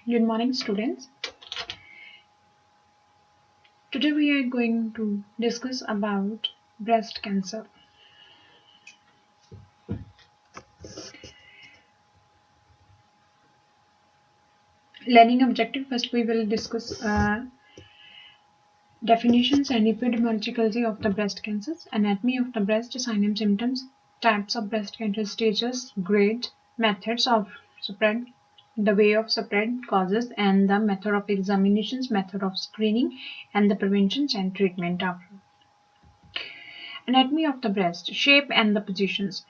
Good morning, students. Today we are going to discuss about breast cancer. Learning objective. First, we will discuss definitions and epidemiology of the breast cancers, anatomy of the breast, sign and symptoms, types of breast cancer stages, grade, methods of spread, the way of spread, causes, and the method of examinations, method of screening, and the preventions and treatment of. Anatomy of the breast, shape and the positions.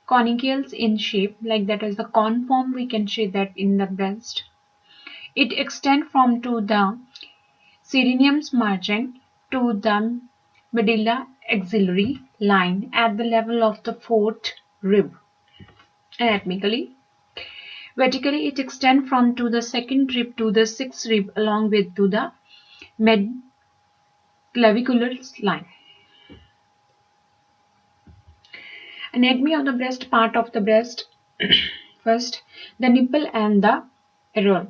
Conicales in shape, like that is the cone form, we can see that in the breast. It extends from to the perineum's margin to the medulla axillary line at the level of the fourth rib. Anatomically, vertically it extends from to the second rib to the sixth rib along with to the mid clavicular line. Anatomy of the breast, part of the breast. First, the nipple and the areola.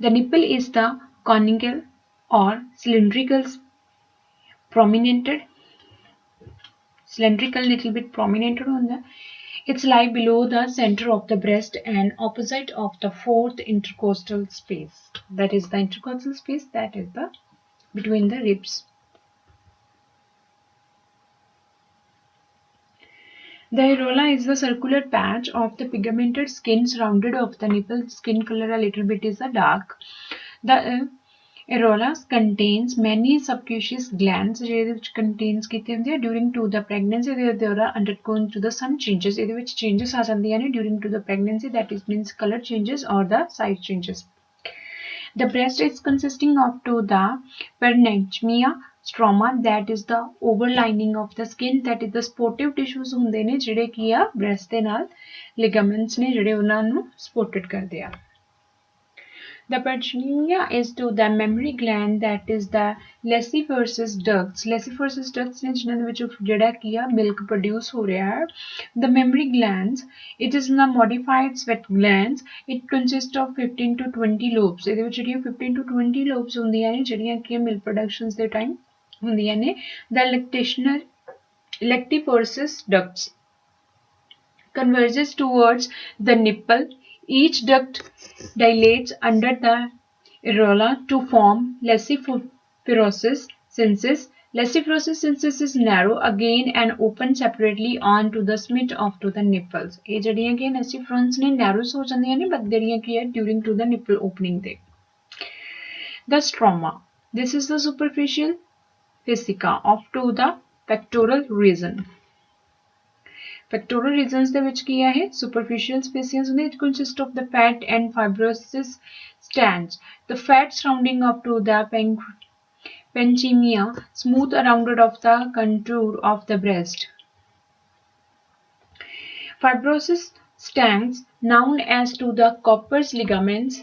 The nipple is the conical or cylindrical little bit prominented on the. It's lie below the center of the breast and opposite of the fourth intercostal space. That is the intercostal space, that is the between the ribs. The areola is the circular patch of the pigmented skin surrounded of the nipple. Skin color a little bit is a dark. The areola contains many subcutaneous glands which contains during to the pregnancy there are undergoing to the some changes which changes are during to the pregnancy, that is means color changes or the size changes. The breast is consisting of to the parenchyma, stroma, that is the overlining of the skin, that is the sportive tissues ਹੁੰਦੇ ਨੇ ਜਿਹੜੇ ਕੀ ਆ breast ਦੇ ਨਾਲ ligaments ਨੇ ਜਿਹੜੇ ਉਹਨਾਂ ਨੂੰ supported ਕਰਦੇ ਆ. The parenchyma is to the mammary gland, that is the lessiferous ducts. Lessiferous ducts ਨੇ ਜਿਨ੍ਹਾਂ ਦੇ ਵਿੱਚ ਜਿਹੜਾ ਕੀ ਆ milk produce ਹੋ ਰਿਹਾ ਹੈ. The mammary glands, it is the modified sweat glands. It consists of 15 to 20 lobes. ਇਹਦੇ ਵਿੱਚ ਜਿਹੜੀਆਂ 15 to 20 lobes ਹੁੰਦੀਆਂ ਨੇ ਜਿਹੜੀਆਂ ਕਿ milk productions ਦੇ time ਹੁੰਦੀਆਂ ਨੇ. The lactiferous ducts converges towards the nipple. Each duct dilates under the areola to form lessiferous syncytium. Lessiferous syncytium is narrow again and open separately onto the summit of to the nipples. ਇਹ ਜਿਹੜੀਆਂ ਕਿ lessiferous ਨੇ narrow ਹੋ ਜਾਂਦੀਆਂ ਨੇ but ਜਿਹੜੀਆਂ ਕਿ ਹੈ during to the nipple opening ਦੇ. The stroma. This is the superficial fascia of to the pectoral region. Pectoral regions ਦੇ ਵਿੱਚ ਕੀ ਹੈ superficial fascia ਹੁੰਦੇ. It consists of the fat and fibrous strands. The fat surrounding up to the parenchyma, smooth around of the contour of the breast. Fibrous strands known as to the Cooper's ligaments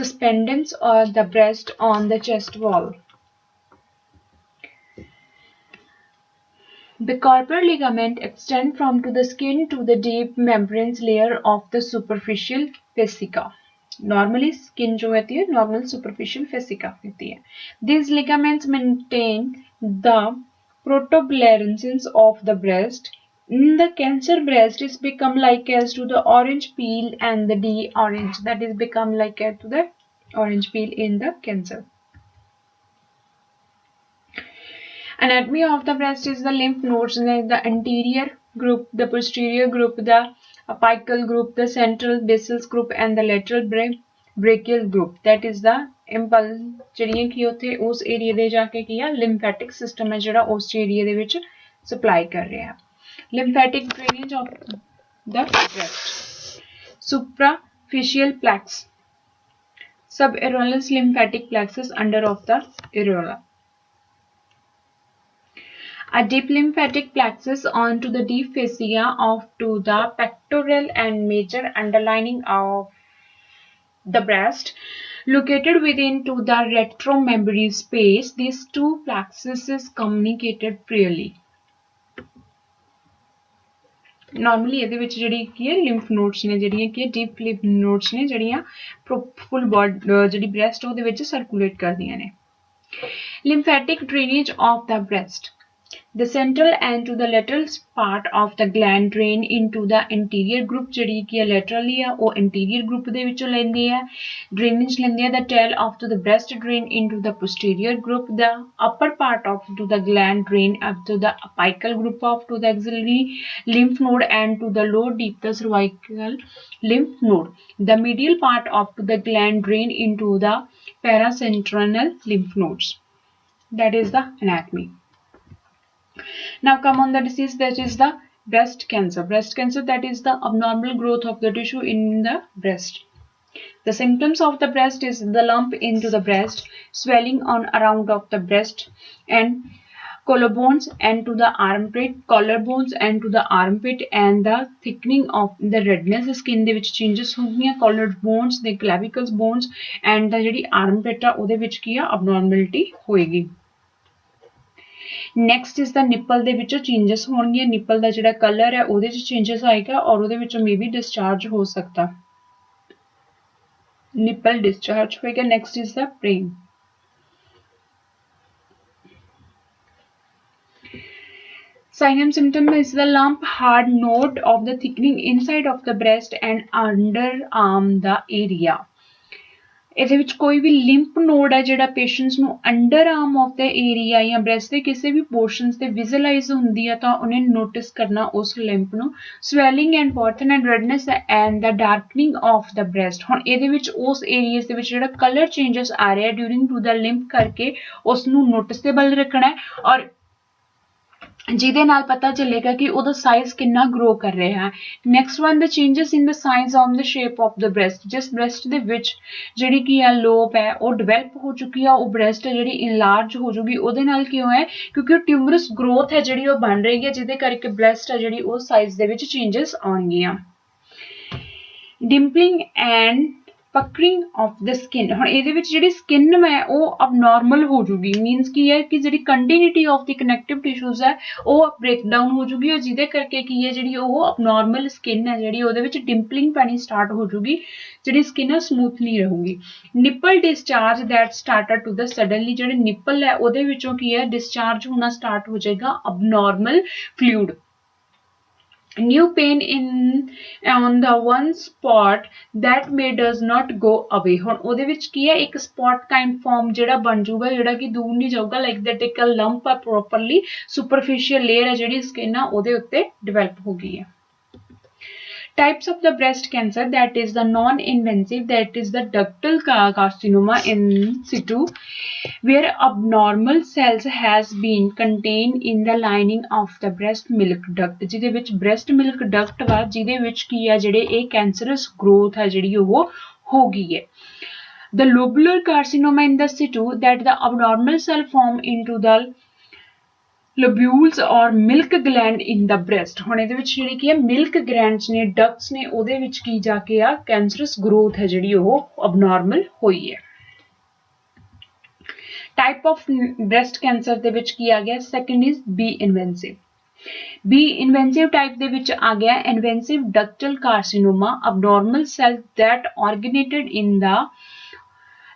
suspended on the breast on the chest wall. The Cooper ligament extends from to the skin to the deep membrane layer of the superficial fascia. Normally skin जो होती है normal superficial fascia होती है. These ligaments maintain the protuberancins of the breast. In the cancer breast is become like as to the orange peel and the orange, that is become like as to the orange peel in the cancer. Anatomy of the breast is the lymph nodes, the anterior group, the posterior group, the apical group, the central basal group, and the lateral brachial group. That is the impulse ਜਿਹੜੀਆਂ ਕੀ ਉੱਥੇ ਉਸ area ਦੇ ਜਾ ਕੇ ਕੀ ਆ lymphatic system ਹੈ ਜਿਹੜਾ ਉਸ area ਦੇ ਵਿੱਚ supply ਕਰ ਰਿਹਾ ਹੈ. Lymphatic drainage of the breast. Supraficial plex. Subareolar lymphatic plexus under of the areola. A deep lymphatic plexus onto the deep fascia of to the pectoral and major underlining of the breast, located within to the retromembrane space. These two plexuses communicated freely. Normally ਇਹਦੇ ਵਿੱਚ ਜਿਹੜੀ ਕੀ ਹੈ lymph nodes ਨੇ ਜਿਹੜੀਆਂ ਕੀ ਹੈ deep lymph nodes ਨੇ ਜਿਹੜੀਆਂ full body ਜਿਹੜੀ ਬ੍ਰੈਸਟ ਉਹਦੇ ਵਿੱਚ ਸਰਕੂਲੇਟ ਕਰਦੀਆਂ ਨੇ lymphatic drainage of the breast. The central and to the lateral part of the gland drain into the anterior group ਜਿਹੜੀ ਕਿ laterally ਆ ਉਹ anterior group ਦੇ ਵਿੱਚੋਂ ਲੈਂਦੀ ਹੈ drainage ਲੈਂਦੀ ਹੈ the tail of to the breast drain into the posterior group the upper part of to the gland drain up to the apical group of to the axillary lymph node and to the lower deep the cervical lymph node the medial part of to the gland drain into the paracentral lymph nodes. That is the anatomy. Now come on the disease that is the breast cancer. Breast cancer, that is the abnormal growth of the tissue in the breast. The symptoms of the breast is the lump into the breast, swelling on around of the breast and collarbones and to the armpit, collarbones and to the armpit and the thickening of the redness skin ਦੇ ਵਿੱਚ changes ਹੁੰਦੀਆਂ collarbones ਦੇ clavicles bones and the ਜਿਹੜੀ armpit ਆ ਉਹਦੇ ਵਿੱਚ ਕੀ ਆ abnormality ਹੋਏਗੀ ਨੈਕਸਟ ਇਜ਼ ਦਾ ਨਿੱਪਲ ਦੇ ਵਿੱਚੋਂ ਚੇਂਜਸ ਹੋਣਗੀਆਂ ਨਿੱਪਲ ਦਾ ਜਿਹੜਾ ਕਲਰ ਹੈ ਉਹਦੇ 'ਚ ਚੇਂਜਸ ਆਏਗਾ ਔਰ ਉਹਦੇ ਵਿੱਚੋਂ ਮੇਬੀ ਡਿਸਚਾਰਜ ਹੋ ਸਕਦਾ ਨਿੱਪਲ ਡਿਸਚਾਰਜ ਹੋਏਗਾ next is the brain Sign and symptom is the lump, hard node of the thickening inside of the breast and underarm the area. ਇਹਦੇ ਵਿੱਚ ਕੋਈ ਵੀ ਲਿੰਪ ਨੋਡ ਹੈ ਜਿਹੜਾ ਪੇਸ਼ੈਂਟਸ ਨੂੰ under arm of the area ਜਾਂ breast ਦੇ ਕਿਸੇ ਵੀ portions ਤੇ ਵਿਜ਼ੂਅਲਾਈਜ਼ ਹੁੰਦੀ ਹੈ ਤਾਂ ਉਹਨੇ ਨੋਟਿਸ ਕਰਨਾ ਉਸ ਲਿੰਪ ਨੂੰ swelling and burning and redness and ਦਾ ਡਾਰਕਨਿੰਗ ਆਫ ਦ ਬ੍ਰੈਸਟ ਹੁਣ ਇਹਦੇ ਵਿੱਚ ਉਸ ਏਰੀਆਜ਼ ਦੇ ਵਿੱਚ ਜਿਹੜਾ ਕਲਰ ਚੇਂਜਸ ਆ ਰਿਹਾ ਡਿਊਰਿੰਗ ਟੂ ਦ ਲਿੰਪ ਕਰਕੇ ਉਸ ਨੂੰ ਨੋਟਿਸੇਬਲ ਰੱਖਣਾ ਹੈ ਔਰ ਜਿਹਦੇ ਨਾਲ ਪਤਾ ਚੱਲੇਗਾ ਕਿ ਉਹਦਾ ਸਾਈਜ਼ ਕਿੰਨਾ ਗਰੋ ਕਰ ਰਿਹਾ ਹੈ next one the changes in the size of the shape of the breast ਜਿਸ ਬ੍ਰੈਸਟ ਦੇ ਵਿੱਚ ਜਿਹੜੀ ਕੀ ਆ ਲੋਬ ਹੈ ਉਹ ਡਿਵੈਲਪ ਹੋ ਚੁੱਕੀ ਆ ਉਹ ਬ੍ਰੈਸਟ ਜਿਹੜੀ ਇਨਲਾਰਜ ਹੋ ਜੂਗੀ ਉਹਦੇ ਨਾਲ ਕਿਉਂ ਹੈ ਕਿਉਂਕਿ ਟਿਊਮਰਸ ਗਰੋਥ ਹੈ ਜਿਹੜੀ ਉਹ ਬਣ ਰਹੀ ਹੈ ਜਿਹਦੇ ਕਰਕੇ ਬ੍ਰੈਸਟ ਹੈ ਜਿਹੜੀ ਉਹ ਸਾਈਜ਼ ਦੇ ਵਿੱਚ ਚੇਂਜਸ ਆਉਣਗੀਆਂ ਡਿੰਪਲਿੰਗ and puckering of the skin ਹੁਣ ਇਹਦੇ ਵਿੱਚ ਜਿਹੜੀ ਸਕਿਨ ਹੈ ਉਹ ਅਬਨੋਰਮਲ ਹੋ ਜੂਗੀ ਮੀਨਸ ਕੀ ਹੈ ਕਿ ਜਿਹੜੀ continuity of the connective tissues ਹੈ ਉਹ ਬ੍ਰੇਕ ਡਾਊਨ ਹੋ ਜੂਗੀ ਔਰ ਜਿਹਦੇ ਕਰਕੇ ਕੀ ਹੈ ਜਿਹੜੀ ਉਹ ਅਬਨੋਰਮਲ ਸਕਿਨ ਹੈ ਜਿਹੜੀ ਉਹਦੇ ਵਿੱਚ ਡਿੰਪਲਿੰਗ ਪੈਣੀ ਸਟਾਰਟ ਹੋ ਜੂਗੀ ਜਿਹੜੀ ਸਕਿਨ ਹੈ ਸਮੂਥ ਨਹੀਂ ਰਹੂਗੀ nipple discharge that started to the suddenly ਜਿਹੜੇ ਨਿੱਪਲ ਹੈ ਉਹਦੇ ਵਿੱਚੋਂ ਕੀ ਹੈ ਡਿਸਚਾਰਜ ਹੋਣਾ ਸਟਾਰਟ ਹੋ ਜਾਏਗਾ ਅਬਨੋਰਮਲ fluid new pain in on the one spot that may does not go away ਹੁਣ ਉਹਦੇ ਵਿੱਚ ਕੀ ਹੈ ਇੱਕ spot kind form ਜਿਹੜਾ ਬਣ ਜਾਊਗਾ ਜਿਹੜਾ ਕਿ ਦੂਰ ਨਹੀਂ ਜਾਊਗਾ like that ਇੱਕ lump ਆ properly superficial layer ਹੈ ਜਿਹੜੀ skin ਆ ਉਹਦੇ ਉੱਤੇ develop ਹੋ ਗਈ ਹੈ Types of the breast cancer that is the non-invasive that is the ductal carcinoma in situ where abnormal cells has been contained in the lining of the breast milk duct ਜਿਹਦੇ ਵਿੱਚ breast milk duct ਵਾ ਜਿਹਦੇ ਵਿੱਚ ਕੀ ਆ ਜਿਹੜੇ ਇਹ cancerous growth ਹੈ ਜਿਹੜੀ ਉਹ ਹੋ ਗਈ ਹੈ The lobular carcinoma in the situ that the abnormal cell form into the lobules or milk gland in the breast ਹੁਣ ਇਹਦੇ ਵਿੱਚ ਜਿਹੜੀ ਕੀ ਹੈ milk glands ਨੇ ducts ਨੇ ਉਹਦੇ ਵਿੱਚ ਕੀ ਜਾ ਕੇ ਆ cancerous growth ਹੈ ਜਿਹੜੀ ਉਹ abnormal ਹੋਈ ਹੈ type of breast cancer ਦੇ ਵਿੱਚ ਕੀ ਆ ਗਿਆ second is B invasive B invasive type ਦੇ ਵਿੱਚ ਆ ਗਿਆ invasive ductal carcinoma abnormal cell that originated in the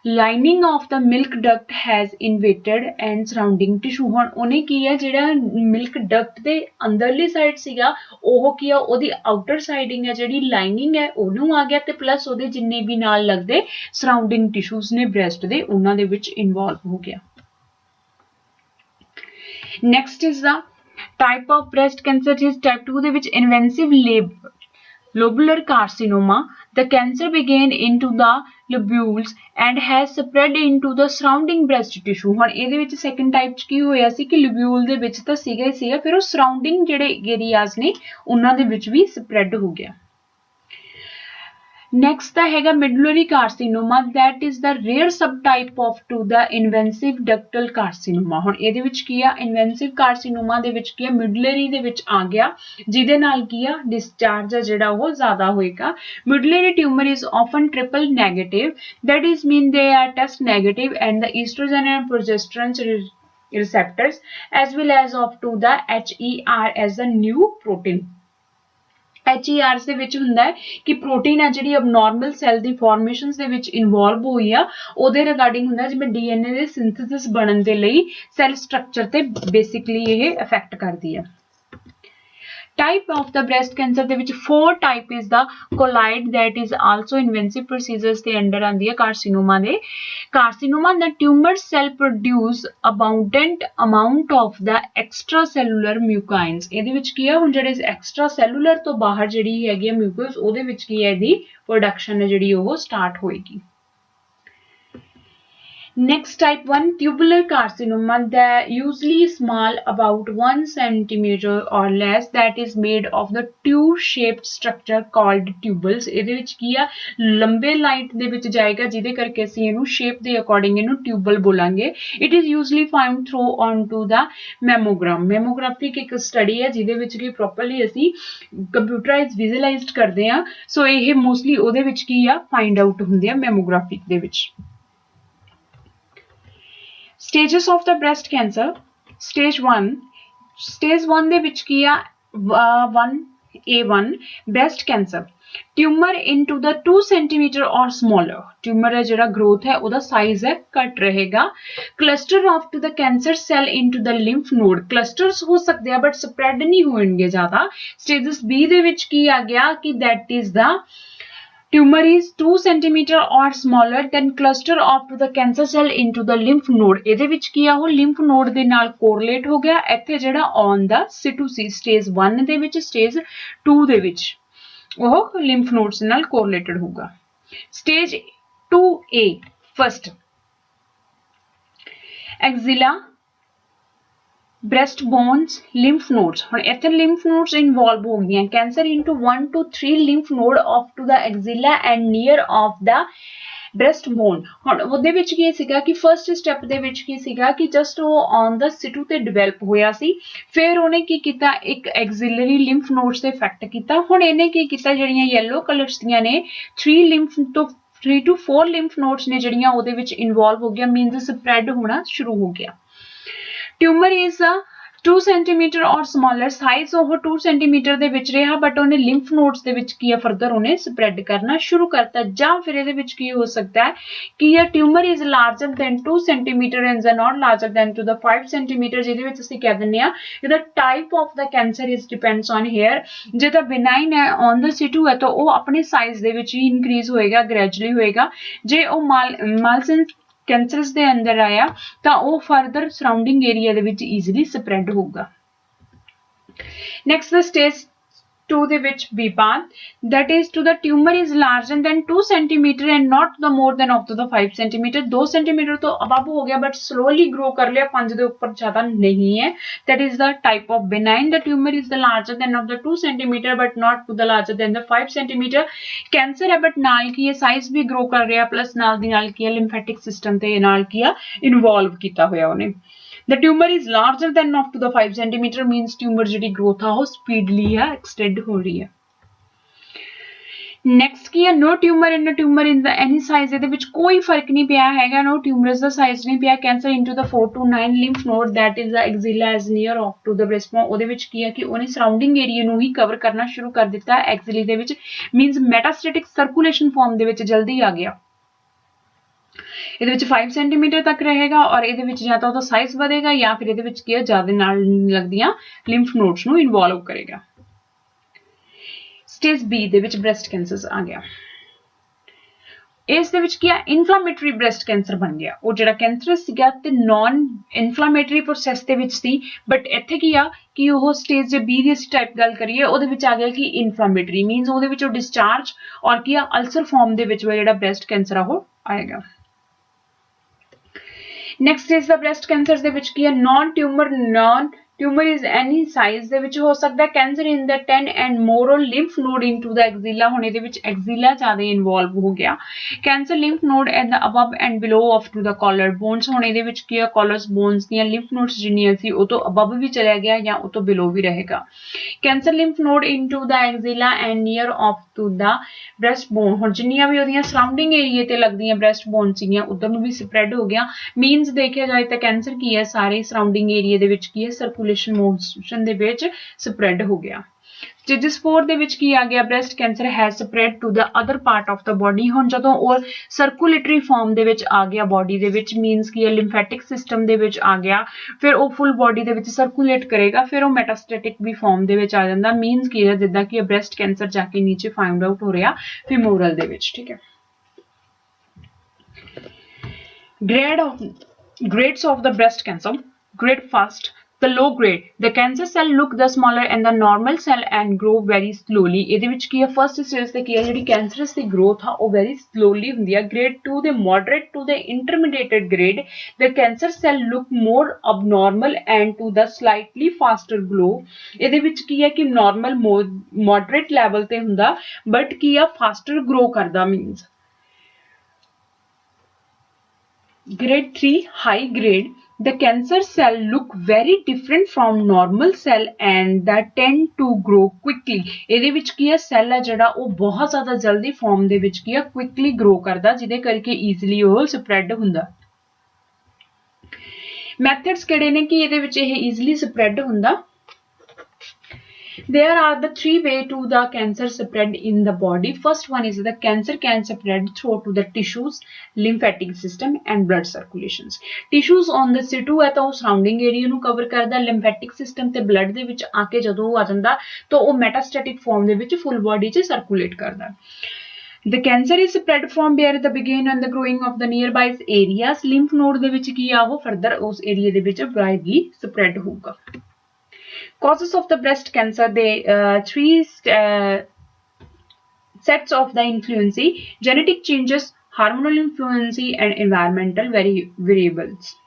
lining of the milk duct has invaded and surrounding tissue ਹੁਣ ਉਹਨੇ ਕੀ ਹੈ ਜਿਹੜਾ milk duct ਦੇ ਅੰਦਰਲੀ ਸਾਈਡ ਸੀਗਾ ਉਹ ਕੀ ਆ ਉਹਦੀ ਆਊਟਰ ਸਾਈਡਿੰਗ ਹੈ ਜਿਹੜੀ ਲਾਈਨਿੰਗ ਹੈ ਉਹਨੂੰ ਆ ਗਿਆ ਤੇ ਪਲੱਸ ਉਹਦੇ ਜਿੰਨੇ ਵੀ ਨਾਲ ਲੱਗਦੇ ਸਰਾਊਂਡਿੰਗ ਟਿਸ਼ੂਜ਼ ਨੇ ਬ੍ਰੈਸਟ ਦੇ ਉਹਨਾਂ ਦੇ ਵਿੱਚ ਇਨਵੋਲਵ ਹੋ ਗਿਆ next is the type of breast cancer is type 2 ਦੇ ਵਿੱਚ invasive lobular carcinoma the cancer began into the lobules and has spread into the surrounding breast tissue ਹੁਣ ਇਹਦੇ ਵਿੱਚ ਸੈਕੰਡ ਟਾਈਪ ਚ ਕੀ ਹੋਇਆ ਸੀ ਕਿ ਲੋਬਿਊਲ ਦੇ ਵਿੱਚ ਤਾਂ ਸੀਗਾ ਹੀ ਸੀਗਾ ਫਿਰ ਉਹ ਸਰਾਊਂਡਿੰਗ ਜਿਹੜੇ ਏਰੀਆਜ਼ ਨੇ ਉਹਨਾਂ ਦੇ ਵਿੱਚ ਵੀ ਸਪਰੈਡ ਹੋ ਗਿਆ Next ਦਾ ਹੈਗਾ medullary carcinoma that is the rare subtype of to the invasive ductal carcinoma ਹੁਣ ਇਹਦੇ ਵਿੱਚ ਕੀ ਆ invasive carcinoma ਦੇ ਵਿੱਚ ਕੀ ਆ medullary ਦੇ ਵਿੱਚ ਆ ਗਿਆ ਜਿਹਦੇ ਨਾਲ ਕੀ ਆ discharge ਆ ਜਿਹੜਾ ਉਹ ਜ਼ਿਆਦਾ ਹੋਏਗਾ medullary tumor is often triple negative that is mean they are test negative and the estrogen and progesterone receptors as well as of to the HER as a new protein HERs ਦੇ ਵਿੱਚ ਹੁੰਦਾ ਹੈ ਕਿ protein ਹੈ ਜਿਹੜੀ ਅਬਨੋਰਮਲ cell ਦੀ ਫਾਰਮੇਸ਼ਨਸ ਦੇ ਵਿੱਚ involve ਹੋਈ ਆ ਉਹਦੇ ਰਿਗਾਰਡਿੰਗ ਹੁੰਦਾ ਜਿਵੇਂ DNA ਦੇ ਸਿੰਥੇਸਿਸ ਬਣਨ ਦੇ ਲਈ ਸੈੱਲ ਸਟਰਕਚਰ ਤੇ ਬੇਸਿਕਲੀ ਇਹ ਇਫੈਕਟ ਕਰਦੀ ਆ। Type of the breast cancer ਦੇ ਵਿੱਚ 4 type is the colloid that is also invasive procedures ਦੇ ਅੰਡਰ ਆਉਂਦੀ ਹੈ carcinoma ਦੇ। Carcinoma the tumor cell produce abundant amount of the extracellular mucins। ਇਹਦੇ ਵਿੱਚ ਕੀ ਹੈ ਹੁਣ ਜਿਹੜੇ extracellular ਤੋਂ ਬਾਹਰ ਜਿਹੜੀ ਹੈਗੀ ਹੈ mucus ਉਹਦੇ ਵਿੱਚ ਕੀ ਹੈ ਇਹਦੀ ਪ੍ਰੋਡਕਸ਼ਨ ਹੈ ਜਿਹੜੀ ਉਹ ਸਟਾਰਟ ਹੋਏਗੀ। Next type 1 tubular carcinoma that usually small about 1 centimeter or less that is made of the tube shaped structure called tubules। ਇਹਦੇ ਵਿੱਚ ਕੀ ਆ ਲੰਬੇ ਲਾਈਟ ਦੇ ਵਿੱਚ ਜਾਏਗਾ ਜਿਹਦੇ ਕਰਕੇ ਅਸੀਂ ਇਹਨੂੰ ਸ਼ੇਪ ਦੇ ਅਕੋਰਡਿੰਗ ਇਹਨੂੰ ਟਿਊਬਲ ਬੋਲਾਂਗੇ। It is usually found through onto the mammogram। Mammography ਇੱਕ ਸਟੱਡੀ ਹੈ ਜਿਹਦੇ ਵਿੱਚ ਕਿ ਪ੍ਰੋਪਰਲੀ ਅਸੀਂ ਕੰਪਿਊਟਰਾਈਜ਼ ਵਿਜ਼ੂਅਲਾਈਜ਼ਡ ਕਰਦੇ ਹਾਂ ਸੋ ਇਹ ਮੋਸਟਲੀ ਉਹਦੇ ਵਿੱਚ ਕੀ ਆ ਫਾਈਂਡ ਆਊਟ ਹੁੰਦੇ ਆ ਮੈਮੋਗ੍ਰਾਫੀ ਦੇ ਵਿੱਚ। Stages of the breast cancer stage 1 ਦੇ ਵਿੱਚ ਕੀ ਆ 1A1 breast cancer tumor into the 2 centimeter or smaller tumor ਹੈ ਜਿਹੜਾ growth ਹੈ ਉਹਦਾ size ਹੈ ਘੱਟ ਰਹੇਗਾ। cluster of to the cancer cell into the lymph node clusters ਹੋ ਸਕਦੇ ਆ but spread ਨਹੀਂ ਹੋਣਗੇ ਜ਼ਿਆਦਾ। stages B ਦੇ ਵਿੱਚ ਕੀ ਆ ਗਿਆ ਕਿ that is the tumor is 2 centimeter or smaller then cluster of to the cancer cell into the lymph node। ਇਹਦੇ ਵਿੱਚ ਕੀ ਆ ਉਹ lymph node ਦੇ ਨਾਲ correlate ਹੋ ਗਿਆ ਇੱਥੇ ਜਿਹੜਾ on the situ C stage 1 ਦੇ ਵਿੱਚ stage 2 ਦੇ ਵਿੱਚ ਉਹ lymph nodes ਨਾਲ correlated ਹੋਊਗਾ। stage 2A first axilla breast bones lymph nodes ਹੁਣ ਇੱਥੇ lymph nodes involve ਹੋ ਗਈਆਂ cancer into 1 to 3 lymph node of to the axilla and near of the breast bone। ਹੁਣ ਉਹਦੇ ਵਿੱਚ ਕੀ ਸੀਗਾ ਕਿ ਫਰਸਟ ਸਟੈਪ ਦੇ ਵਿੱਚ ਕੀ ਸੀਗਾ ਕਿ ਜਸਟ ਉਹ ਔਨ ਦਾ ਸਿਟੂ ਤੇ ਡਿਵੈਲਪ ਹੋਇਆ ਸੀ ਫਿਰ ਉਹਨੇ ਕੀ ਕੀਤਾ ਇੱਕ ਐਕਸਿਲਰੀ ਲਿੰਫ ਨੋਡਸ ਤੇ ਇਫੈਕਟ ਕੀਤਾ। ਹੁਣ ਇਹਨੇ ਕੀ ਕੀਤਾ ਜਿਹੜੀਆਂ ਯੈਲੋ ਕਲਰਸ ਦੀਆਂ ਨੇ 3 to 4 ਲਿੰਫ ਨੋਡਸ ਨੇ ਜਿਹੜੀਆਂ ਉਹਦੇ ਵਿੱਚ ਇਨਵੋਲਵ ਹੋ ਗਿਆ ਮੀਨਸ ਸਪਰੈਡ ਹੋਣਾ ਸ਼ੁਰੂ ਹੋ ਗਿਆ। Tumor is 2 centimeter or smaller size ਉਹ 2 centimeter ਦੇ ਵਿੱਚ ਰਿਹਾ but ਉਹਨੇ lymph nodes ਦੇ ਵਿੱਚ ਕੀ ਹੈ further ਉਹਨੇ spread ਕਰਨਾ ਸ਼ੁਰੂ ਕਰਤਾ ਜਾਂ ਫਿਰ ਇਹਦੇ ਵਿੱਚ ਕੀ ਹੋ ਸਕਦਾ ਹੈ ਕਿ ਇਹ tumor is larger than 2 centimeter and is not larger than to the 5 centimeter ਜਿਹਦੇ ਵਿੱਚ ਅਸੀਂ ਕਹਿ ਦਿੰਦੇ ਆ ਇਹਦਾ type of the cancer is depends on here। ਜੇ ਤਾਂ benign ਹੈ on the situ ਹੈ ਤਾਂ ਉਹ ਆਪਣੇ size ਦੇ ਵਿੱਚ ਹੀ increase ਹੋਏਗਾ gradually ਹੋਏਗਾ। ਜੇ ਉਹ malignant ਕੈਂਸਰਸ ਦੇ ਅੰਦਰ ਆਇਆ ਤਾਂ ਉਹ ਫਰਦਰ ਸਰਾਊਂਡਿੰਗ ਏਰੀਆ ਦੇ ਵਿੱਚ ਈਜ਼ੀਲੀ ਸਪਰੈਡ ਹੋਊਗਾ। ਨੈਕਸਟ ਸਟੇਜ 2 ਦੇ ਵਿੱਚ B part that is to the tumor is larger than 2 centimeter and not the more than up to the 5 centimeter 2 centimeter ਤੋਂ above ਹੋ ਗਿਆ but slowly grow ਕਰ ਲਿਆ 5 ਦੇ ਉੱਪਰ ਜ਼ਿਆਦਾ ਨਹੀਂ ਹੈ that is the type of benign। the tumor is the larger than of the 2 centimeter but not to the larger than the 5 centimeter cancer ਹੈ but ਨਾਲ ਕੀ ਹੈ size ਵੀ grow ਕਰ ਰਿਹਾ plus ਨਾਲ ਦੀ ਨਾਲ ਕੀ ਹੈ lymphatic system ਤੇ ਨਾਲ ਕੀ ਆ involve ਕੀਤਾ ਹੋਇਆ ਉਹਨੇ। The tumor is larger than up to the 5 centimeter means tumor ਜਿਹੜੀ growth ਆ ਉਹ speedily ਆ extend ਹੋ ਰਹੀ ਹੈ। Next ਕੀ ਹੈ no tumor in the any size ਇਹਦੇ ਵਿੱਚ ਕੋਈ ਫਰਕ ਨਹੀਂ ਪਿਆ ਹੈਗਾ no tumors ਦਾ size ਨਹੀਂ ਪਿਆ cancer into the 4 to 9 lymph node that is the axilla as near off to the breastbone ਉਹਦੇ ਵਿੱਚ ਕੀ ਹੈ ਕਿ ਉਹਨੇ ਸਰਾਊਂਡਿੰਗ ਏਰੀਆ ਨੂੰ ਹੀ ਕਵਰ ਕਰਨਾ ਸ਼ੁਰੂ ਕਰ ਦਿੱਤਾ ਐਕਸਿਲੀ ਦੇ ਵਿੱਚ means metastatic circulation form ਦੇ ਵਿੱਚ ਜਲਦੀ ਆ ਗਿਆ। ਇਹਦੇ ਵਿੱਚ 5 ਸੈਂਟੀਮੀਟਰ ਤੱਕ ਰਹੇਗਾ ਔਰ ਇਹਦੇ ਵਿੱਚ ਜਾਂ ਤਾਂ ਉਹਦਾ ਸਾਈਜ਼ ਵਧੇਗਾ ਜਾਂ ਫਿਰ ਇਹਦੇ ਵਿੱਚ ਕੀ ਹੈ ਜ਼ਿਆਦਾ ਨਾਲ ਲੱਗਦੀਆਂ ਲਿੰਫ ਨੋਡਸ ਨੂੰ ਇਨਵੋਲਵ ਕਰੇਗਾ। ਸਟੇਜ B ਦੇ ਵਿੱਚ ਬ੍ਰੈਸਟ ਕੈਂਸਰ ਆ ਗਿਆ। ਇਸ ਦੇ ਵਿੱਚ ਕੀ ਹੈ ਇਨਫਲੇਮੇਟਰੀ ਬ੍ਰੈਸਟ ਕੈਂਸਰ ਬਣ ਗਿਆ ਉਹ ਜਿਹੜਾ ਕੈਂਸਰ ਸੀਗਾ ਤੇ ਨਾਨ ਇਨਫਲੇਮੇਟਰੀ ਪ੍ਰੋਸੈਸ ਦੇ ਵਿੱਚ ਸੀ ਬਟ ਇੱਥੇ ਕੀ ਆ ਕਿ ਉਹ ਸਟੇਜ B ਦੀ ਅਸੀਂ ਟਾਈਪ ਗੱਲ ਕਰੀਏ ਉਹਦੇ ਵਿੱਚ ਆ ਗਿਆ ਕਿ ਇਨਫਲੇਮੇਟਰੀ ਮੀਨਸ ਉਹਦੇ ਵਿੱਚੋਂ ਡਿਸਚਾਰਜ ਔਰ ਕੀ ਆ ਅਲਸਰ ਫਾਰਮ ਦੇ ਵਿੱਚ ਜਿਹੜਾ ਬ੍ਰੈਸਟ ਕੈਂਸਰ ਆ ਉਹ ਆਏਗਾ। Next is the breast cancer ਦੇ ਵਿੱਚ ਕੀ ਹੈ non-tumor is any size ਦੇ ਵਿੱਚ ਹੋ ਸਕਦਾ cancer in the 10 and more lymph node into the axilla ਹੁਣ ਇਹਦੇ ਵਿੱਚ axilla ਜ਼ਿਆਦਾ ਇਨਵੋਲਵ ਹੋ ਗਿਆ cancer lymph node at the above and below of to the collar bones ਹੁਣ ਇਹਦੇ ਵਿੱਚ ਕੀ ਹੈ collars bones ਦੀਆਂ lymph nodes ਜਿੰਨੀਆਂ ਸੀ ਉਹ ਤੋਂ above ਵੀ ਚਲਿਆ ਗਿਆ ਜਾਂ ਉਹ ਤੋਂ below ਵੀ ਰਹੇਗਾ cancer lymph node into the axilla and near of to the breast bone ਹੁਣ ਜਿੰਨੀਆਂ ਵੀ ਉਹਦੀਆਂ ਸਰਾਊਂਡਿੰਗ ਏਰੀਆ ਤੇ ਲੱਗਦੀਆਂ breast bones ਸੀਗੀਆਂ ਉਧਰ ਨੂੰ ਵੀ ਸਪਰੈਡ ਹੋ ਗਿਆ ਮੀਨਸ ਦੇਖਿਆ ਜਾਏ ਤਾਂ ਕੈਂਸਰ ਕੀ ਹੈ ਸਾਰੇ ਸਰਾਊਂਡਿੰਗ ਏਰੀਆ ਦੇ ਵਿੱਚ ਕੀ ਹੈ ਸਰਕੂਲੇਸ਼ਨ ਮੋਸ਼ਨ ਦੇ ਵਿੱਚ ਸਪਰੈਡ ਹੋ ਗਿਆ। स्टेजिस 4 ਦੇ ਵਿੱਚ ਕੀ ਆ ਗਿਆ breast cancer has spread to the other part of the body ਹੁਣ ਜਦੋਂ ਉਹ ਸਰਕੂਲੇਟਰੀ ਫਾਰਮ ਦੇ ਵਿੱਚ ਆ ਗਿਆ ਬੋਡੀ ਦੇ ਵਿੱਚ ਮੀਨਸ ਕੀ ਹੈ ਲਿੰਫੈਟਿਕ ਸਿਸਟਮ ਦੇ ਵਿੱਚ ਆ ਗਿਆ ਫਿਰ ਉਹ ਫੁੱਲ ਬੋਡੀ ਦੇ ਵਿੱਚ ਸਰਕੂਲੇਟ ਕਰੇਗਾ ਫਿਰ ਉਹ ਮੈਟਾਸਟੈਟਿਕ ਵੀ ਫਾਰਮ ਦੇ ਵਿੱਚ ਆ ਜਾਂਦਾ ਮੀਨਸ ਕੀ ਹੈ ਜਿੱਦਾਂ ਕਿ ਬ੍ਰੈਸਟ ਕੈਂਸਰ ਜਾ ਕੇ ਨੀਚੇ ਫਾਈਂਡ ਆਊਟ ਹੋ ਰਿਹਾ ਫੀਮੋਰਲ ਦੇ ਵਿੱਚ ਠੀਕ ਹੈ grades of the breast cancer. Grade first, the low grade. The cancer cell look the smaller and the normal cell and grow very slowly. ਇਹਦੇ ਵਿੱਚ ਕੀ ਹੈ ਫਸਟ ਸਟੇਜ ਤੇ ਕੀ ਹੈ ਜਿਹੜੀ ਕੈਂਸਰਸ ਦੀ ਗਰੋਥ ਆ ਉਹ very slowly ਹੁੰਦੀ ਹੈ. Grade 2 ਦੇ moderate to the intermediate grade. The cancer cell look more abnormal and to the slightly faster grow. ਇਹਦੇ ਵਿੱਚ ਕੀ ਹੈ ਕਿ normal moderate level ਤੇ ਹੁੰਦਾ but ਕੀ ਆ faster grow ਕਰਦਾ means. Grade 3 high grade. The cancer cell look very different from normal cell and that tend to grow quickly. ਇਹਦੇ ਵਿੱਚ ਕੀ ਹੈ ਸੈੱਲ ਹੈ ਜਿਹੜਾ ਉਹ ਬਹੁਤ ਜ਼ਿਆਦਾ ਜਲਦੀ ਫਾਰਮ ਦੇ ਵਿੱਚ ਕੀ ਹੈ ਕੁਇਕਲੀ ਗਰੋ ਕਰਦਾ ਜਿਹਦੇ ਕਰਕੇ ਈਜ਼ੀਲੀ ਉਹ ਸਪਰੈਡ ਹੁੰਦਾ ਮੈਥਡਸ ਕਿਹੜੇ ਨੇ ਕਿ ਇਹਦੇ ਵਿੱਚ ਇਹ ਈਜ਼ੀਲੀ ਸਪਰੈਡ ਹੁੰਦਾ There are the three ways to the cancer spread in the body. First one is the cancer can spread through to the tissues, lymphatic system and blood circulations. Tissues on the situ है तो surrounding area ਨੂੰ cover करदा lymphatic system ਤੇ blood ਦੇ ਵਿੱਚ ਆ ਕੇ ਜਦੋਂ ਆ ਜਾਂਦਾ ਤਾਂ ਉਹ metastatic form ਦੇ ਵਿੱਚ full body 'ਚ circulate ਕਰਦਾ The cancer is spread from where the begin and the growing of the nearby areas. Lymph node ਦੇ ਵਿੱਚ ਕੀ ਆ ਉਹ further ਉਸ area ਦੇ ਵਿੱਚ widely spread ਹੋਊਗਾ Causes of the breast cancer, three sets of the influence, genetic changes, hormonal influence and environmental variables.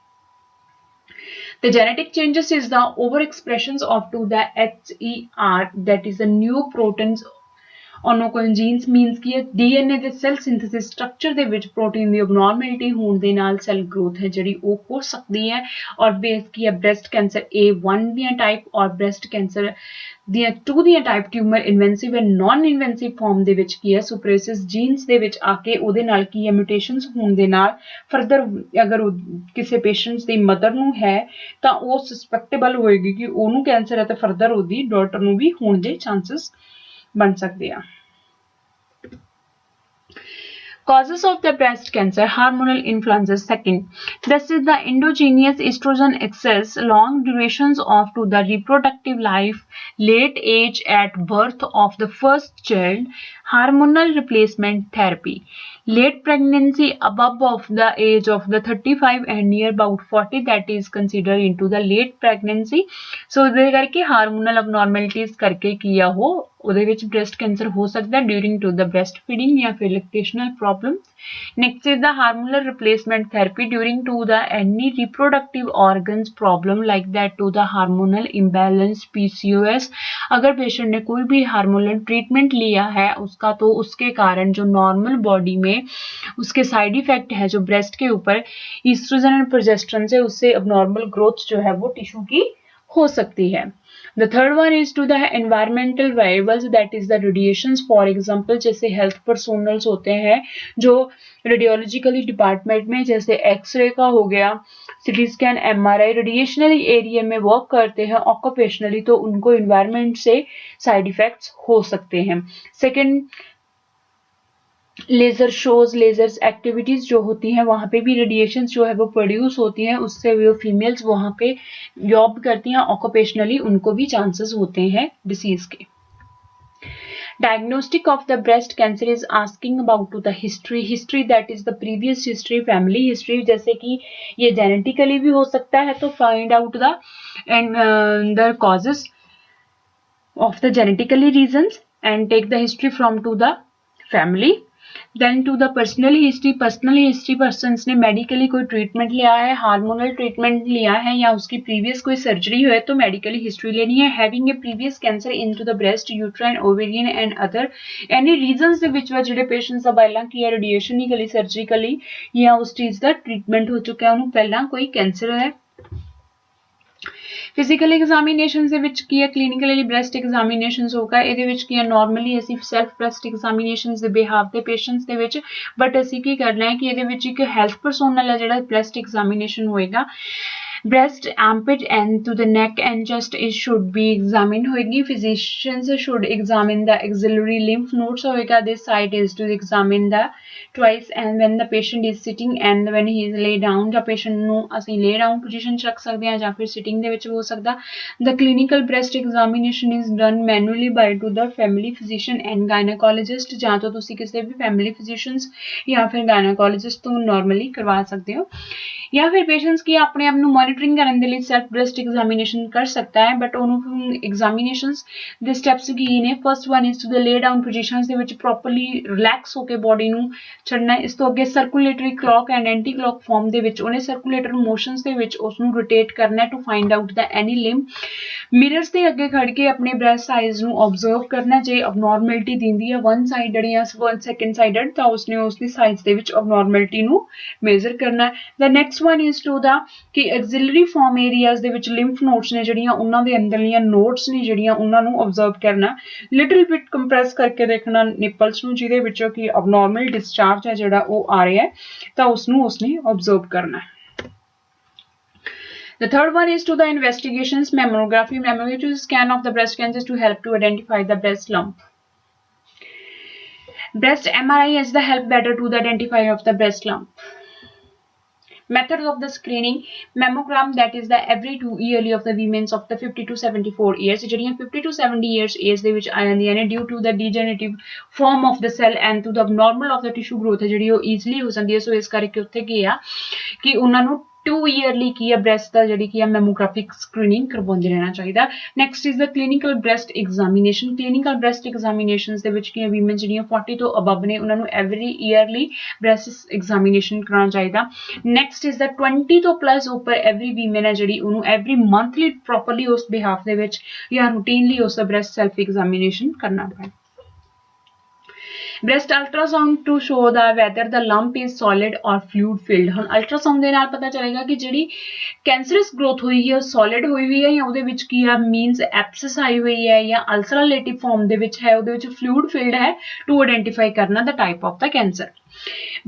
The genetic changes is the overexpressions of to the HER that is the new proteins Oncogenes means कि DNA ਦੇ cell synthesis structure ਦੇ ਵਿੱਚ protein ਦੀ abnormality ਹੋਣ ਦੇ ਨਾਲ cell growth ਹੈ ਜਿਹੜੀ ਉਹ ਹੋ ਸਕਦੀ ਹੈ ਔਰ base ਕੀ ਹੈ breast cancer A1 ਦੀਆਂ type ਔਰ breast cancer ਦੀਆਂ 2 ਦੀਆਂ type tumor invasive and non invasive form ਦੇ ਵਿੱਚ ਕੀ ਹੈ suppresses genes ਦੇ ਵਿੱਚ ਆ ਕੇ ਉਹਦੇ ਨਾਲ ਕੀ ਹੈ mutations ਹੋਣ ਦੇ ਨਾਲ further ਅਗਰ ਕਿਸੇ patients ਦੀ mother ਨੂੰ ਹੈ ਤਾਂ ਉਹ suspectable ਹੋਏਗੀ ਕਿ ਉਹਨੂੰ cancer ਹੈ ਤੇ further ਉਹਦੀ daughter ਨੂੰ ਵੀ ਹੋਣ ਦੇ chances बन सकते हैं Causes of the breast cancer, hormonal influences. Second, this is the endogenous estrogen excess, long durations of to the reproductive life, late age at birth of the first child, hormonal replacement therapy, late pregnancy above of the age of the 35 and near about 40 that is considered into the late pregnancy. So ਦੇ ਕਰਕੇ hormonal abnormalities ਕਰਕੇ ਕੀ ਆ ਉਹ ਉਹਦੇ ਵਿੱਚ breast cancer ਹੋ ਸਕਦਾ during to the breastfeeding ਜਾਂ ਫਿਰ lactational problems. Next is the hormonal replacement therapy during to the any reproductive organs problem like that to the hormonal imbalance PCOS. अगर पेशेंट ने कोई भी हार्मोनल ट्रीटमेंट लिया है उसका तो उसके कारण जो नॉर्मल बॉडी में उसके साइड इफेक्ट है जो ब्रेस्ट के ऊपर ईस्ट्रोजन एंड प्रोजेस्टेरोन से उससे abnormal growth जो है वो टिश्यू की हो सकती है The third one is to the environmental variables that is the radiations for example जैसे health personals होते हैं जो रेडियोलॉजिकली डिपार्टमेंट में जैसे एक्सरे का हो गया CT scan MRI radiational area में वर्क करते हैं ऑक्यूपेशनली तो उनको एनवायरनमेंट से साइड इफेक्ट्स हो सकते हैं second laser shows lasers activities जो होती हैं वहां पे भी रेडिएशन जो है वो प्रोड्यूस होती हैं उससे वो फीमेल्स वहां पे जॉब करती हैं ऑक्यूपेशनली उनको भी चांसेस होते हैं डिसीज के Diagnostic of the breast cancer is asking about to the history that is the previous history family history जैसे कि ये genetically भी हो सकता है तो find out the causes of the genetically reasons and take the history from to the family then to the personal history persons ने medically कोई treatment लिया है hormonal treatment लिया है या उसकी previous कोई surgery है तो medically history लेनी है having a previous cancer into the breast uterine ovarian and other any reasons ਦੇ ਵਿੱਚ ਜਿਹੜੇ patients ਦਾ ਪਹਿਲਾਂ ਕੀ ਹੈ radiationally surgically ਜਾਂ ਉਸ ਚੀਜ਼ ਦਾ treatment ਹੋ ਚੁੱਕਾ ਹੈ ਉਹਨੂੰ ਪਹਿਲਾਂ ਕੋਈ cancer ਹੈ फिजिकल एग्जामिनेशन ਦੇ ਵਿੱਚ ਕੀ ਹੈ ਕਲੀਨਿਕਲੀ ਬ੍ਰੈਸਟ ਐਗਜ਼ਾਮੀਨੇਸ਼ਨਸ ਹੋਗਾ ਇਹਦੇ ਵਿੱਚ ਕੀ ਹੈ ਨਾਰਮਲੀ ਅਸੀਂ ਸੈਲਫ ਬ੍ਰੈਸਟ ਐਗਜ਼ਾਮੀਨੇਸ਼ਨਸ ਦੇ ਬਿਹਾਫ ਦੇ ਪੇਸ਼ੈਂਟਸ ਦੇ ਵਿੱਚ ਬਟ ਅਸੀਂ ਕੀ ਕਰਨਾ ਹੈ ਕਿ ਇਹਦੇ ਵਿੱਚ ਇੱਕ ਹੈਲਥ ਪਰਸੋਨਲ ਹੈ ਜਿਹੜਾ ਬ੍ਰੈਸਟ ਐਗਜ਼ਾਮੀਨੇਸ਼ਨ ਹੋਏਗਾ breast, armpit and to the neck and chest it should be examined होगी. Physicians should examine the axillary lymph nodes होगा. This site is to examine the twice and when the patient is sitting and when he is lay down. ਜਾਂ patient ਨੂੰ ਅਸੀਂ lay down position ਚ ਰੱਖ ਸਕਦੇ ਹਾਂ ਜਾਂ ਫਿਰ sitting ਦੇ ਵਿੱਚ ਹੋ ਸਕਦਾ. The clinical breast examination is done manually by to the family physician and gynecologist. ਜਾਂ ਤਾਂ ਤੁਸੀਂ ਕਿਸੇ ਵੀ family physicians ਜਾਂ ਫਿਰ gynecologist ਤੋਂ normally ਕਰਵਾ ਸਕਦੇ ਹੋ. या फिर पेशेंट्स की अपने आप मॉनिटरिंग करने के लिए सैल्फ ब्रेस्ट एग्जामिनेशन कर सकता है बट उन्होंने एग्जामिनेशंस ਦੇ ਸਟੈਪਸ ਕੀ ਨੇ first one is to the lay down positions ਦੇ ਵਿੱਚ ਪ੍ਰੋਪਰਲੀ ਰਿਲੈਕਸ ਹੋ ਕੇ ਬੋਡੀ ਨੂੰ ਛੱਡਣਾ ਇਸ ਤੋਂ ਅੱਗੇ circulatory clock and anti clock form ਦੇ ਵਿੱਚ ਉਹਨੇ ਸਰਕੂਲੇਟਰ ਮੋਸ਼ਨਸ ਦੇ ਵਿੱਚ ਉਸ ਨੂੰ ਰੋਟੇਟ ਕਰਨਾ to find out the any limb mirrors ਦੇ ਅੱਗੇ ਖੜ ਕੇ ਆਪਣੇ ਬ੍ਰੈਸਟ ਸਾਈਜ਼ ਨੂੰ ਆਬਜ਼ਰਵ ਕਰਨਾ ਜੇ ਅਬਨੋਰਮੈਲਿਟੀ ਦਿੰਦੀ ਹੈ ਵਨ ਸਾਈਡਡ ਜਾਂ ਵਨ ਸੈਕੰਡ ਸਾਈਡਡ ਤਾਂ ਉਸਨੇ ਉਸਦੀ ਸਾਈਜ਼ ਦੇ ਵਿੱਚ ਅਬਨੋਰਮੈਲਿਟੀ ਨੂੰ ਮੇਜ਼ਰ ਕਰਨਾ the next one is to ਦਾ ਕਿ ਐਗਜ਼ਿਲਰੀ ਫਾਰਮ ਏਰੀਆਜ਼ ਦੇ ਵਿੱਚ ਲਿੰਫ ਨੋਡਸ ਨੇ ਜਿਹੜੀਆਂ ਉਹਨਾਂ ਦੇ ਅੰਦਰਲੀਆਂ ਨੋਡਸ ਨੇ ਜਿਹੜੀਆਂ ਉਹਨਾਂ ਨੂੰ ਆਬਜ਼ਰਵ ਕਰਨਾ ਲਿਟਲ ਬਿਟ ਕੰਪਰੈਸ ਕਰਕੇ ਦੇਖਣਾ ਨਿਪਲਸ ਨੂੰ ਜਿਹਦੇ ਵਿੱਚੋਂ ਕਿ ਅਬਨੋਰਮਲ ਡਿਸਚਾਰਜ ਹੈ ਜਿਹੜਾ ਉਹ ਆ ਰਿਹਾ ਹੈ ਤਾਂ ਉਸਨੂੰ ਉਸਨੇ ਆਬਜ਼ਰਵ ਕਰਨਾ The third one is to the investigations mammography. Mammography is a scan of the breast cancer to help to identify the breast lump. Breast MRI is the help better to the identify of the breast lump. Methods of the screening mammogram that is the every 2 yearly of the women of the 50 to 74 years ਜਿਹੜੀਆਂ 50 to 70 years age ਦੇ ਵਿੱਚ ਆ ਜਾਂਦੀਆਂ ਨੇ due to the degenerative form of the cell and to the abnormal of the tissue growth ਜਿਹੜੀ ਉਹ easily ਹੋ ਜਾਂਦੀ ਹੈ ਸੋ ਇਸ ਕਰਕੇ ਉੱਥੇ ਕੀ ਆ ਕਿ ਉਹਨਾਂ ਨੂੰ 2 yearly ਕੀ ਆ breast ਦਾ ਜਿਹੜੀ ਕੀ ਆ mammographic screening ਕਰਵਾਉਂਦੇ ਰਹਿਣਾ ਚਾਹੀਦਾ next is the clinical breast examination clinical breast examinations ਦੇ ਵਿੱਚ ਕੀ ਆ women ਜਿਹੜੀਆਂ 40 ਤੋਂ above ਨੇ ਉਹਨਾਂ ਨੂੰ every yearly breast examination ਕਰਾਉਣਾ ਚਾਹੀਦਾ next is the 20 ਤੋਂ plus ਉੱਪਰ every women ਹੈ ਜਿਹੜੀ ਉਹਨੂੰ every monthly properly ਉਸ behalf ਦੇ ਵਿੱਚ ਜਾਂ routinely ਉਸ ਦਾ breast self examination ਕਰਨਾ ਪੈਂਦਾ breast ultrasound to show the whether the lump is solid or fluid filled ਹੁਣ ultrasound ਦੇ ਨਾਲ ਪਤਾ ਚੱਲੇਗਾ ਕਿ ਜਿਹੜੀ cancerous growth ਹੋਈ ਹੈ solid ਹੋਈ ਹੋਈ ਹੈ ਜਾਂ ਉਹਦੇ ਵਿੱਚ ਕੀ ਆ means abscess ਆਈ ਹੋਈ ਹੈ ਜਾਂ ulcerative form ਦੇ ਵਿੱਚ ਹੈ ਉਹਦੇ ਵਿੱਚ fluid filled ਹੈ to identify ਕਰਨਾ the type of the cancer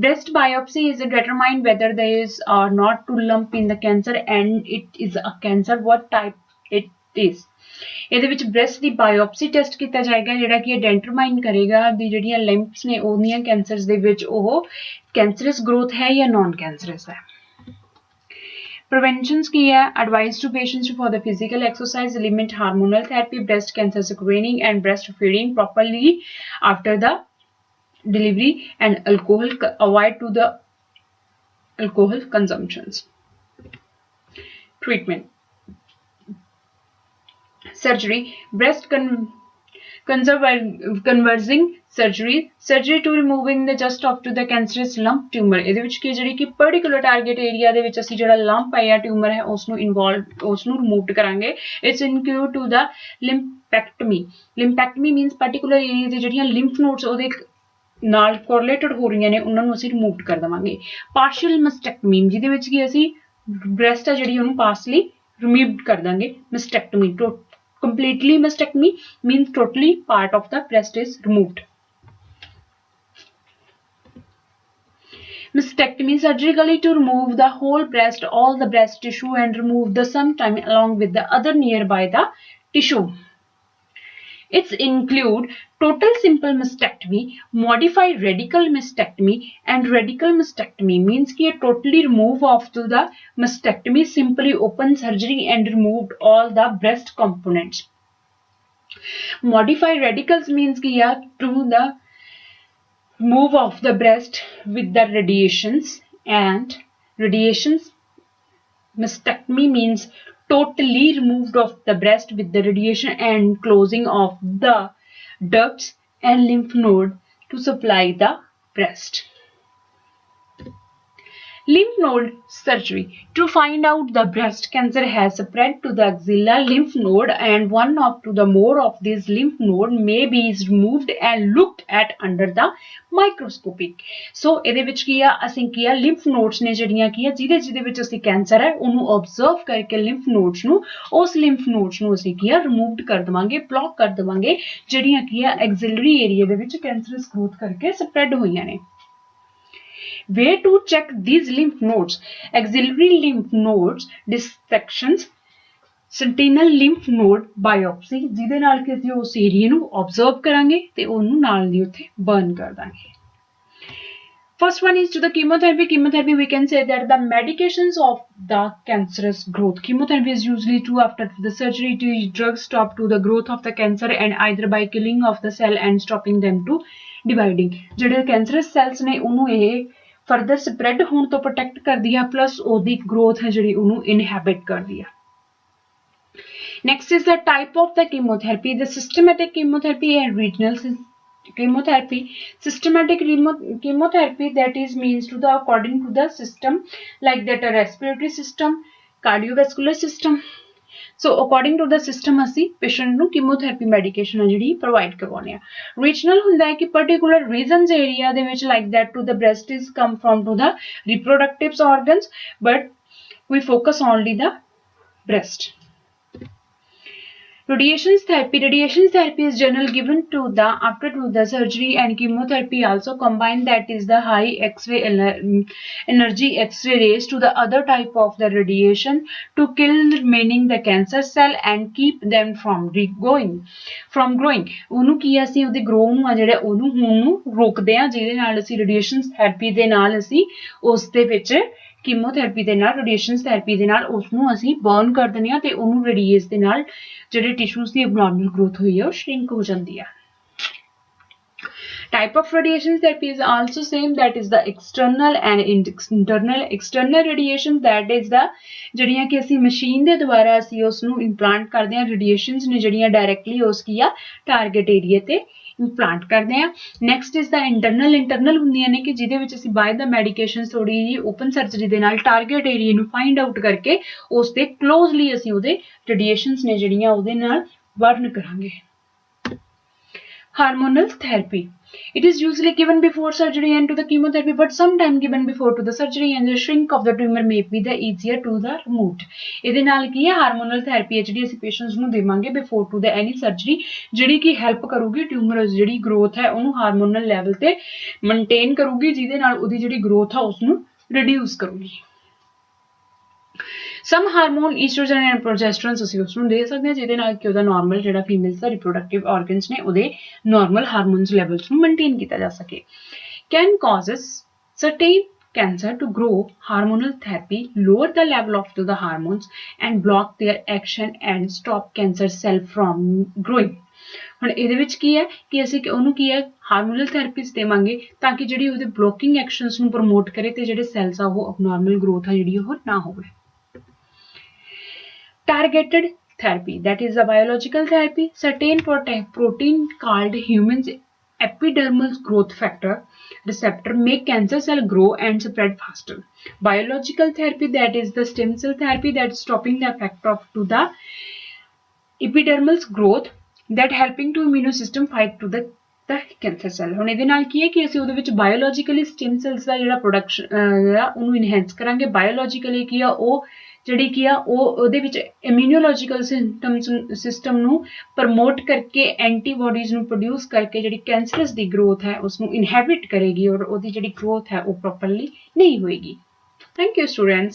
breast biopsy is determined whether there is or not to lump in the cancer and it is a cancer what type it is ਇਹਦੇ ਵਿੱਚ breast ਦੀ biopsy test ਕੀਤਾ ਜਾਏਗਾ ਜਿਹੜਾ ਕਿ ਡਿਟਰਮਾਈਨ ਕਰੇਗਾ ਦੀ ਜਿਹੜੀਆਂ ਲਿੰਪਸ ਨੇ ਉਹਦੀਆਂ ਕੈਂਸਰਸ ਦੇ ਵਿੱਚ ਉਹ ਕੈਂਸਰਸ ਗਰੋਥ ਹੈ ਜਾਂ ਨਾਨ ਕੈਂਸਰਸ ਹੈ preventions ਕੀ ਹੈ advice to patients for the physical exercise limit hormonal therapy breast cancer screening and breastfeeding properly after the delivery and alcohol avoid to the alcohol consumptions treatment surgery breast conversing surgery to removing the just up to the cancerous lump tumor ਇਹਦੇ ਵਿੱਚ ਕੀ ਜਿਹੜੀ ਕਿ particular target area ਦੇ ਵਿੱਚ ਅਸੀਂ ਜਿਹੜਾ lump ਹੈ ਜਾਂ tumor ਹੈ ਉਸ ਨੂੰ involved ਉਸ ਨੂੰ removed ਕਰਾਂਗੇ it's include to the lympectomy means particular area ਦੇ ਜਿਹੜੀਆਂ lymph nodes ਉਹਦੇ ਨਾਲ correlated ਹੋ ਰਹੀਆਂ ਨੇ ਉਹਨਾਂ ਨੂੰ ਅਸੀਂ remove ਕਰ ਦਵਾਂਗੇ partial mastectomy ਜਿਹਦੇ ਵਿੱਚ ਕੀ ਅਸੀਂ breast ਹੈ ਜਿਹੜੀ ਉਹਨੂੰ partially removed ਕਰ ਦਾਂਗੇ mastectomy completely mastectomy means totally part of the breast is removed mastectomy surgically to remove the whole breast all the breast tissue and remove the sometime along with the other nearby the tissue it's include total simple mastectomy modified radical mastectomy and radical mastectomy means ki totally remove of to the mastectomy simply open surgery and removed all the breast components modified radicals means ki to the remove of the breast with the radiations and radiations mastectomy means totally removed of the breast with the radiation and closing of the ducts and lymph node to supply the breast. Lymph node surgery to find out the breast cancer has spread to the axilla lymph node and one or to the more of these lymph node may be removed and looked at under the microscopic. So ਇਹਦੇ ਵਿੱਚ ਕੀ ਆ ਅਸੀਂ ਕੀ ਆ lymph nodes ਨੇ ਜਿਹੜੀਆਂ ਕੀ ਆ ਜਿਹਦੇ ਵਿੱਚ ਅਸੀਂ ਕੈਂਸਰ ਹੈ ਉਹਨੂੰ observe ਕਰਕੇ lymph nodes ਨੂੰ ਉਸ lymph nodes ਨੂੰ ਅਸੀਂ ਕੀ ਆ removed ਕਰ ਦਵਾਂਗੇ block ਕਰ ਦਵਾਂਗੇ ਜਿਹੜੀਆਂ ਕੀ ਆ axillary area ਦੇ ਵਿੱਚ cancerous growth ਕਰਕੇ spread ਹੋਈਆਂ ਨੇ Way to check these lymph nodes: axillary lymph nodes dissections, sentinel lymph node biopsy, ਜਿਹਦੇ ਨਾਲ ਕਿ ਅਸੀਂ ਉਸ ਏਰੀਆ ਨੂੰ observe ਕਰਾਂਗੇ ਤੇ ਉਹਨੂੰ ਨਾਲ ਦੀ ਉੱਥੇ burn ਕਰ ਦਾਂਗੇ। First one is to the chemotherapy. Chemotherapy, we can say that the medications of the cancerous growth. Chemotherapy is usually true after the surgery to drugs stop to the growth of the cancer and either by killing of the cell and stopping them to dividing. ਜਿਹੜੇ cancerous cells ਨੇ ਉਹਨੂੰ ਇਹ further spread ਹੋਣ ਤੋਂ protect ਕਰਦੀ ਆ, plus ਉਹਦੀ growth ਹੈ ਜਿਹੜੀ ਉਹਨੂੰ inhibit ਕਰਦੀ ਆ। Next is the type of the chemotherapy, the systematic chemotherapy and regional chemotherapy. Systematic chemotherapy, that is means to the according to the system, like that a respiratory system, cardiovascular system. So according to the system ਅਸੀਂ patient ਨੂੰ chemotherapy medication ਆ ਜਿਹੜੀ provide ਕਰਵਾਉਂਦੇ ਆ। Regional ਹੁੰਦਾ ਹੈ ਕਿ particular regions area ਦੇ ਵਿੱਚ, like that to the breast is come from to the reproductive organs, but we focus only the breast. Radiation therapy. Radiation therapy is generally given to the after to the surgery, and chemotherapy also combined, that is the high X-ray energy X-ray rays to the other type of the radiation to kill remaining the cancer cell and keep them from growing. ਉਹਨੂੰ ਕੀ ਅਸੀਂ ਉਹਦੇ grow ਨੂੰ ਆ ਜਿਹੜਾ ਉਹਨੂੰ ਹੋਣ ਨੂੰ ਰੋਕਦੇ ਆ, ਜਿਹਦੇ ਨਾਲ ਅਸੀਂ radiation therapy ਦੇ ਨਾਲ ਅਸੀਂ ਉਸ ਦੇ ਵਿੱਚ ਕੀਮੋਥੈਰੇਪੀ ਦੇ ਨਾਲ ਰੇਡੀਏਸ਼ਨ ਥੈਰੇਪੀ ਦੇ ਨਾਲ ਉਸ ਨੂੰ ਅਸੀਂ ਬਰਨ ਕਰ ਦਿੰਦੇ ਆ ਤੇ ਉਹਨੂੰ ਰੇਡੀਏਸ ਦੇ ਨਾਲ ਜਿਹੜੇ ਟਿਸ਼ੂਸ ਦੀ ਅਬਨੋਰਮਲ ਗਰੋਥ ਹੋਈ ਹੈ ਉਹ ਸ਼ਰਿੰਕ ਹੋ ਜਾਂਦੀ ਆ। Type of radiation therapy is also same, that is the external and internal. External radiation, that is the ਜਿਹੜੀਆਂ ਕਿ ਅਸੀਂ ਮਸ਼ੀਨ ਦੇ ਦੁਆਰਾ ਅਸੀਂ ਉਸ ਨੂੰ ਇੰਪਲਾਂਟ ਕਰਦੇ ਹਾਂ, ਰੇਡੀਏਸ਼ਨਸ ਨੇ ਜਿਹੜੀਆਂ ਡਾਇਰੈਕਟਲੀ ਉਸ ਕੀ ਆ ਟਾਰਗੇਟ ਏਰੀਆ ਤੇ ਇੰਪਲਾਂਟ ਕਰਦੇ ਆ। ਨੈਕਸਟ ਇਜ਼ ਦਾ ਇੰਟਰਨਲ ਹੁੰਦੀਆਂ ਨੇ ਕਿ ਜਿਹਦੇ ਵਿੱਚ ਅਸੀਂ ਬਾਏ ਦਾ ਮੈਡੀਕੇਸ਼ਨ ਥੋੜੀ ਜਿਹੀ ਓਪਨ ਸਰਜਰੀ ਦੇ ਨਾਲ ਟਾਰਗੇਟ ਏਰੀਆ ਨੂੰ ਫਾਈਂਡ ਆਊਟ ਕਰਕੇ ਉਸ ਦੇ ਕਲੋਜ਼ਲੀ ਅਸੀਂ ਉਹਦੇ ਰੇਡੀਏਸ਼ਨਸ ਨੇ ਜਿਹੜੀਆਂ ਉਹਦੇ ਨਾਲ ਵਰਨ ਕਰਾਂਗੇ। Hormonal therapy. It is usually given before surgery and to the chemotherapy, but sometimes given before to the surgery, and the shrink of the tumor may be the easier to the removed. ਇਹਦੇ ਨਾਲ ਕੀ ਹੈ hormonal therapy ਹੈ ਜਿਹੜੀ ਅਸੀਂ patients ਨੂੰ ਦੇਵਾਂਗੇ before to the any surgery, ਜਿਹੜੀ ਕਿ ਹੈਲਪ ਕਰੂਗੀ ਟਿਊਮਰ ਜਿਹੜੀ ਗਰੋਥ ਹੈ ਉਹਨੂੰ ਹਾਰਮੋਨਲ ਲੈਵਲ ਤੇ ਮੇਨਟੇਨ ਕਰੂਗੀ, ਜਿਹਦੇ ਨਾਲ ਉਹਦੀ ਜਿਹੜੀ ਗਰੋਥ ਆ ਉਸ ਨੂੰ ਰਿਡਿਊਸ ਕਰੂਗੀ। ਸਮ ਹਾਰਮੋਨ ਈਸਟ੍ਰੋਜਨ ਐਂਡ ਪ੍ਰੋਜੈਸਟਰੋਨ ਅਸੀਂ ਉਸ ਨੂੰ ਦੇ ਸਕਦੇ ਹਾਂ, ਜਿਹਦੇ ਨਾਲ ਕਿ ਉਹਦਾ ਨਾਰਮਲ ਜਿਹੜਾ ਫੀਮੇਲ ਦਾ ਰਿਪਰੋਡਕਟਿਵ ਆਰਗਨਸ ਨੇ ਉਹਦੇ ਨਾਰਮਲ ਹਾਰਮੋਨਸ ਲੈਵਲਸ ਨੂੰ ਮੇਨਟੇਨ ਕੀਤਾ ਜਾ ਸਕੇ। Can causes certain cancer to grow. Hormonal therapy lower the level of the hormones and block their action and stop cancer cell from growing. ਹੁਣ ਇਹਦੇ ਵਿੱਚ ਕੀ ਹੈ ਕਿ ਅਸੀਂ ਉਹਨੂੰ ਕੀ ਹੈ ਹਾਰਮੋਨਲ ਥੈਰੇਪੀਜ਼ ਦੇਵਾਂਗੇ ਤਾਂ ਕਿ ਜਿਹੜੀ ਉਹਦੇ ਬਲੋਕਿੰਗ ਐਕਸ਼ਨਸ ਨੂੰ ਪ੍ਰਮੋਟ ਕਰੇ ਤੇ ਜਿਹੜੇ ਸੈਲਸ ਆ ਉਹ ਅਬਨੋਰਮਲ ਗਰੋਥ ਆ ਜਿਹੜੀ ਉਹ ਨਾ ਹੋਵੇ। Targeted therapy, that is a biological therapy. Certain protein called human epidermal growth factor receptor make cancer cell grow and spread faster. Biological therapy, that is the stem cell therapy, that is stopping the effect of to the epidermal growth, that helping to immune system fight to the cancer cell. ਹੁਣ ਇਹਦੇ ਨਾਲ ਕੀ ਹੈ ਕਿ ਅਸੀਂ ਉਹਦੇ ਵਿੱਚ ਬਾਇਓਲੋਜੀਕਲੀ stem cells ਦਾ ਜਿਹੜਾ production ਜਿਹੜਾ ਉਹਨੂੰ ਇਨਹੈਂਸ ਕਰਾਂਗੇ। ਬਾਇਓਲੋਜੀਕਲੀ ਕੀ ਆ ਉਹ ਜਿਹੜੀ ਕੀ ਆ ਉਹ ਉਹਦੇ ਵਿੱਚ ਇਮਿਊਨੋਲੋਜੀਕਲ ਸਿਸਟਮ ਨੂੰ ਪ੍ਰਮੋਟ ਕਰਕੇ ਐਂਟੀਬੋਡੀਜ਼ ਨੂੰ ਪ੍ਰੋਡਿਊਸ ਕਰਕੇ ਜਿਹੜੀ ਕੈਂਸਰਸ ਦੀ ਗਰੋਥ ਹੈ ਉਸ ਨੂੰ ਇਨਹੈਬਿਟ ਕਰੇਗੀ ਔਰ ਉਹਦੀ ਜਿਹੜੀ ਗਰੋਥ ਹੈ ਉਹ ਪ੍ਰੋਪਰਲੀ ਨਹੀਂ ਹੋਏਗੀ। Thank you students.